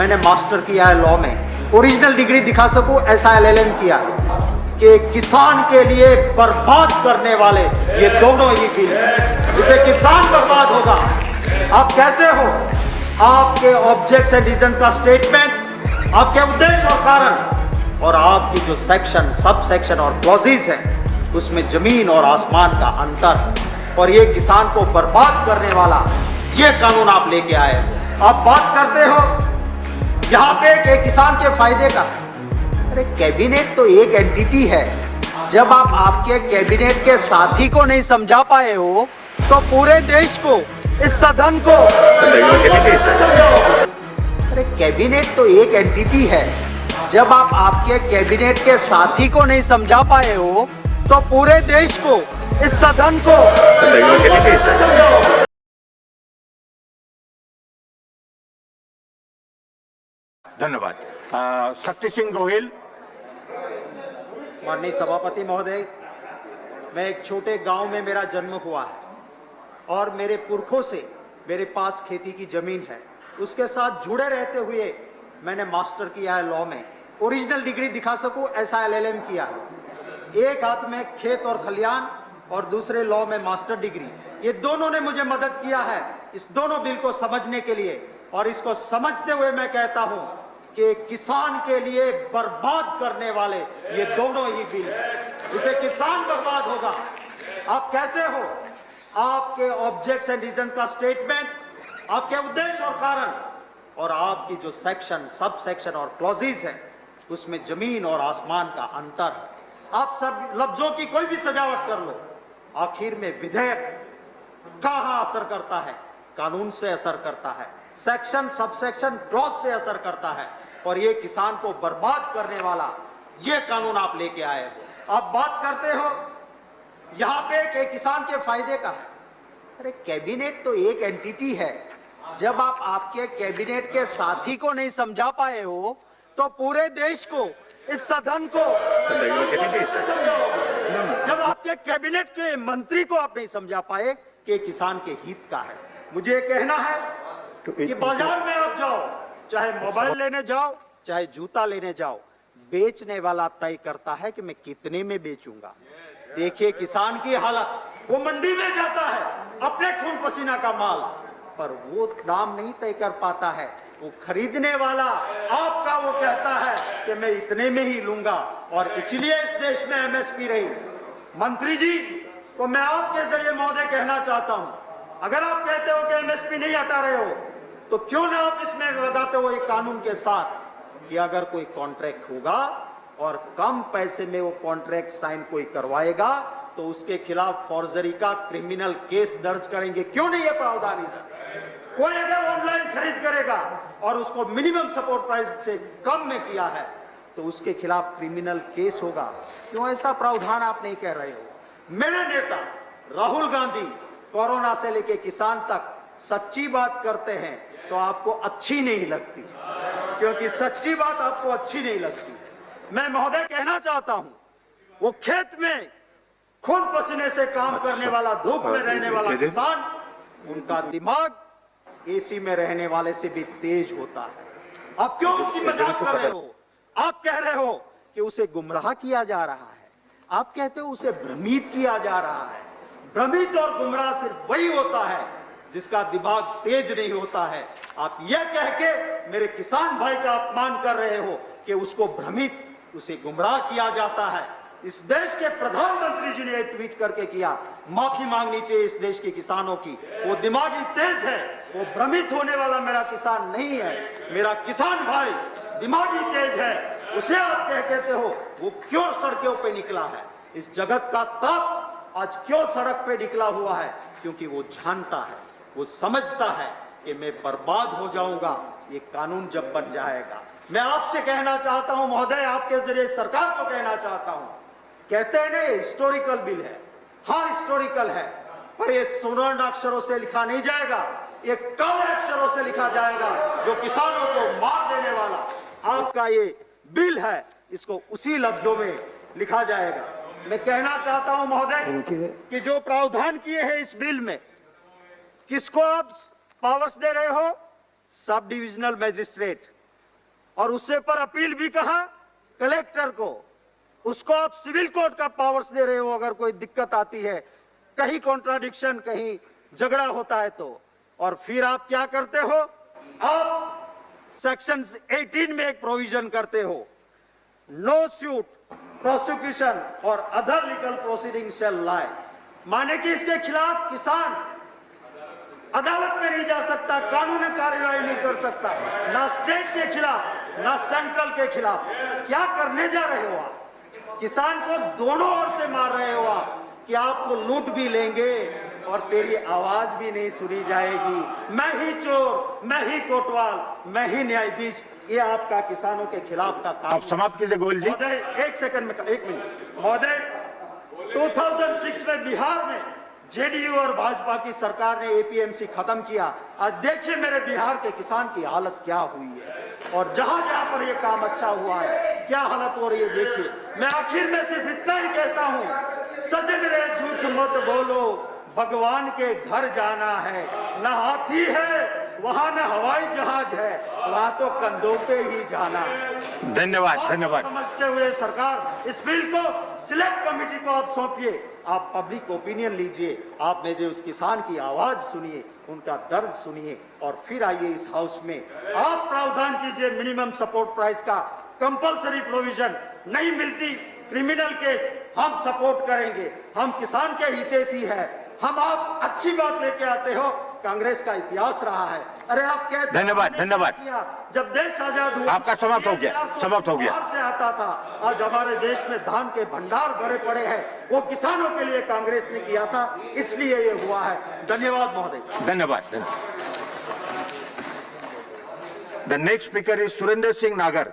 मैंने मास्टर किया है लॉ में, ओरिजिनल डिग्री दिखा सकूं ऐसा एलएलएम किया है कि किसान के लिए बर्बाद करने वाले ये दोनों ही बिल, इससे किसान बर्बाद होगा। आप कहते हो आपके ऑब्जेक्ट्स एंड रीजंस का स्टेटमेंट, आपके उद्देश्य और कारण और आपकी जो सेक्शन, सब सेक्शन और क्लॉजेज है उसमें जमीन और आसमान का अंतर है और ये किसान को बर्बाद करने वाला ये कानून आप लेके आए हो। आप बात करते हो यहाँ पे कि किसान के फायदे का। अरे कैबिनेट तो एक एंटिटी है, जब आप आपके कैबिनेट के साथी को नहीं समझा पाए हो तो पूरे देश को, इस सदन को समझाओ। अरे कैबिनेट तो एक एंटिटी है, जब आप आपके कैबिनेट के साथी को नहीं समझा पाए हो तो पूरे देश को, इस सदन को समझाओ। धन्यवाद। शक्ति सिंह गोहिल। माननीय सभापति महोदय, मैं एक छोटे गांव में मेरा जन्म हुआ है और मेरे पुरखों से मेरे पास खेती की जमीन है, उसके साथ जुड़े रहते हुए मैंने मास्टर किया है लॉ में, ओरिजिनल डिग्री दिखा सकूं ऐसा एलएलएम किया है। एक हाथ में खेत और खलियान और दूसरे लॉ में मास्टर डिग्री, ये दोनों ने मुझे मदद किया है इस दोनों बिल को समझने के लिए। और इसको समझते हुए मैं कहता हूं कि किसान के लिए बर्बाद करने वाले ये दोनों ही बिल, इससे किसान बर्बाद होगा। आप कहते हो आपके ऑब्जेक्ट्स एंड रीजंस का स्टेटमेंट, आपके उद्देश्य और कारण और आपकी जो सेक्शन, सब सेक्शन और क्लॉजेज है उसमें जमीन और आसमान का अंतर है। आप सब लफ्जों की कोई भी सजावट कर लो, आखिर में विधेयक कहां असर करता है? कानून से असर करता है, सेक्शन, सब सेक्शन, क्लॉज से असर करता है और ये किसान को बर्बाद करने वाला ये कानून आप लेके आए हो। आप बात करते हो यहाँ पे कि किसान के फायदे का है। अरे कैबिनेट तो एक एंटिटी है, जब आप आपके कैबिनेट के साथी को नहीं समझा पाए हो तो पूरे देश को, इस सदन को समझाओ। जब आपके कैबिनेट के मंत्री को आप नहीं समझा पाए कि किसान के हित का है। मुझे कहना है कि बाजार में आप जाओ, चाहे मोबाइल लेने जाओ, चाहे जूता लेने जाओ, बेचने वाला तय करता है कि मैं कितने में बेचूंगा। देखिए किसान की हालत, वो मंडी में जाता है अपने खून पसीना का माल, पर वो दाम नहीं तय कर पाता है। वो खरीदने वाला आपका वो कहता है कि मैं इतने में ही लूंगा और इसलिए इस देश में एमएसपी रही। मंत्री जी को मैं आपके जरिए महोदय कहना चाहता हूं, अगर आप कहते हो कि एमएसपी नहीं हटा रहे हो तो क्यों ना आप इसमें लगाते हो एक कानून के साथ कि अगर कोई कॉन्ट्रैक्ट होगा और कम पैसे में वो कॉन्ट्रैक्ट साइन कोई करवाएगा तो उसके खिलाफ फॉर्जरी का क्रिमिनल केस दर्ज करेंगे। क्यों नहीं है प्रावधान इधर? कोई अगर ऑनलाइन खरीद करेगा और उसको मिनिमम सपोर्ट प्राइस से कम में किया है तो उसके खिलाफ क्रिमिनल केस होगा। क्यों ऐसा प्रावधान आप नहीं कह रहे हो? मेरे नेता राहुल गांधी कोरोना से लेके किसान तक सच्ची बात करते हैं तो आपको अच्छी नहीं लगती, क्योंकि सच्ची बात आपको अच्छी नहीं लगती। मैं महोदय कहना चाहता हूं, वो खेत में खून पसीने से काम करने वाला, धूप में रहने वाला किसान, उनका दिमाग एसी में रहने वाले से भी तेज होता है। आप क्यों उसकी मजाक कर रहे हो? आप कह रहे हो कि उसे गुमराह किया जा रहा है, आप कहते हो उसे भ्रमित किया जा रहा है। भ्रमित और गुमराह सिर्फ वही होता है जिसका दिमाग तेज नहीं होता है। आप यह कह के मेरे किसान भाई का अपमान कर रहे हो कि उसको भ्रमित, उसे गुमराह किया जाता है। इस देश के प्रधानमंत्री जी ने ट्वीट करके किया, माफी मांगनी चाहिए इस देश के किसानों की। वो दिमागी तेज है, वो भ्रमित होने वाला मेरा किसान नहीं है। मेरा किसान भाई दिमागी तेज है, उसे आप कहते हो वो क्यों सड़कों पे निकला है? इस जगत का ताप आज क्यों सड़क पे निकला हुआ है? क्योंकि वो जानता है, वो समझता है कि मैं बर्बाद हो जाऊंगा ये कानून जब बन जाएगा। मैं आपसे कहना चाहता हूं महोदय, आपके जरिए सरकार को कहना चाहता हूं, कहते हैं ना हिस्टोरिकल बिल है, हाँ हिस्टोरिकल है, पर ये स्वर्ण अक्षरों से लिखा नहीं जाएगा, ये काले अक्षरों से लिखा जाएगा जो किसानों को मार देने वाला आपका ये बिल है, इसको उसी लफ्जों में लिखा जाएगा। मैं कहना चाहता हूं महोदय कि जो प्रावधान किए हैं इस बिल में, किसको आप पावर्स दे रहे हो? सब डिविजनल मजिस्ट्रेट, और उससे पर अपील भी कहा कलेक्टर को, उसको आप सिविल कोर्ट का पावर्स दे रहे हो। अगर कोई दिक्कत आती है, कहीं कॉन्ट्राडिक्शन, कहीं झगड़ा होता है तो, और फिर आप क्या करते हो, आप सेक्शन 18 में एक प्रोविजन करते हो, नो सूट प्रोसिक्यूशन और अदर लीगल प्रोसीडिंग शैल लाई, माने कि इसके खिलाफ किसान अदालत में नहीं जा सकता, कानूनी कार्यवाही नहीं कर सकता, ना स्टेट के खिलाफ ना सेंट्रल के खिलाफ। क्या करने जा रहे हो आप? किसान को दोनों ओर से मार रहे हो आप, कि आपको लूट भी लेंगे और तेरी आवाज भी नहीं सुनी जाएगी। मैं ही चोर, मैं ही कोतवाल, मैं ही न्यायाधीश, ये आपका किसानों के खिलाफ का काम। आप समाप्त कीजिए गोयल जी। महोदय एक सेकंड में, एक मिनट महोदय, 2006 में बिहार में जेडीयू और भाजपा की सरकार ने एपीएमसी खत्म किया। आज देखिए मेरे बिहार के किसान की हालत क्या हुई है, और जहां जहां पर ये काम अच्छा हुआ है क्या हालत हो रही है देखिए। मैं आखिर में सिर्फ इतना ही कहता हूं, सजन रे झूठ मत बोलो, भगवान के घर जाना है, न हाथी है वहां, न हवाई जहाज है वहां, तो कंधों पे ही जाना है। धन्यवाद, धन्यवाद। समझते हुए सरकार इस बिल को सिलेक्ट कमेटी को आप सौंपिए, आप पब्लिक ओपिनियन लीजिए, आप में जो उस किसान की आवाज सुनिए, उनका दर्द सुनिए, और फिर आइए इस हाउस में आप प्रावधान कीजिए मिनिमम सपोर्ट प्राइस का कंपलसरी प्रोविजन। नहीं मिलती क्रिमिनल केस हम सपोर्ट करेंगे, हम किसान के हितैषी है, हम आप अच्छी बात लेके आते हो, कांग्रेस का इतिहास रहा है। अरे आप कहते, धन्यवाद, धन्यवाद। जब देश आजाद हुआ आपका समाप्त हो गया, समाप्त हो गया। बाहर से आता था, आज हमारे देश में धान के भंडार भरे पड़े हैं, वो किसानों के लिए कांग्रेस ने किया था, इसलिए ये हुआ है। धन्यवाद महोदय। धन्यवाद। The next speaker is Surendra Singh नागर।